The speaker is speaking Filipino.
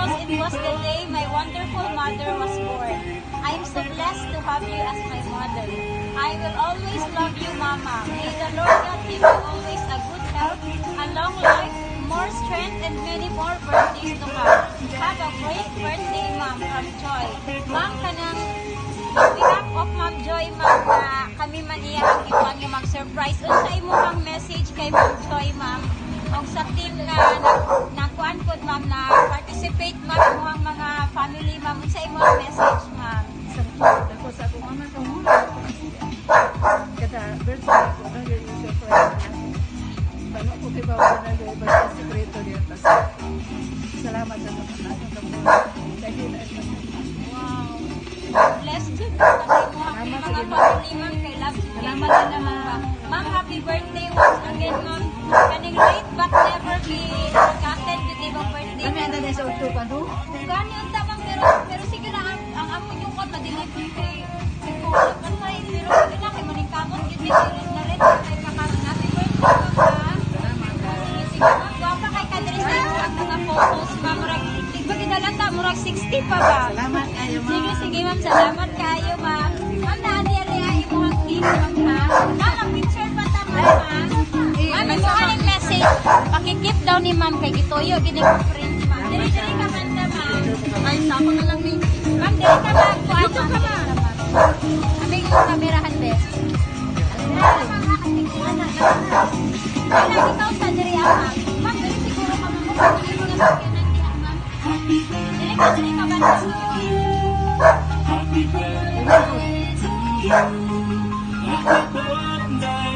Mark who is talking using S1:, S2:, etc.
S1: because it was the day my wonderful mother was born. I am so blessed to have you as my mother. I will always love you, Mama. May the Lord God give you always a good health, a long life, more strength, and many more birthdays to come. Have a great birthday, Ma'am, from Joy. Ma'am, kanang on behalf of Ma'am Joy, Ma'am, na kami man iya ang iwan yung mag-surprise. Unsa imo ang message kay Ma'am Joy, Ma'am? O sa team na kuan po, Ma'am, na participate, Ma'am, mo ang mga family, Ma'am. Unsa imo ang message, Ma'am?
S2: Ako sa akong ama sa muna. Kada birthday ko na yung surprise na. Paano ko kay bawa na yung birthday sekreto niya. Salamat sa mga dahil
S1: Wow. Blessed yun. Kasi mo ang mga family, Ma'am, kay love. Salamat na naman, Ma'am. Ma'am, happy birthday once again, Ma'am. Kaning late but never be forgotten with ibang birthday.
S2: kami anda na sa utupan ho.
S1: Gani ang tamang pero sige na ang amo yung kon madelivery kay kulang kan may pero sige na kay maningkamot yun ni na rin kay kakaroon natin birthday sige sige ma'am guwapa kay kadris na ang mga photos ma'am murag tigba ginalata murag 60 pa ba
S2: Salamat kayo, ma'am.
S1: sige sige ma'am salamat kayo ma'am ma'am naani ay imo ang cake ma'am ha ma'am ang picture pa ta ma'am ma'am imo ang message pakikip daw ni ma'am kay gituyo gini ko friend ma'am diri diri ka banda ma'am ay sako na lang ni ma'am diri ka ma'am kuan ka ma'am aming yung kamerahan bes Kaya ikaw sa diri ma'am ma'am diri siguro ka ma'am kung hindi mo na sakyanan diha ma'am diri ka banda
S3: Happy birthday to you.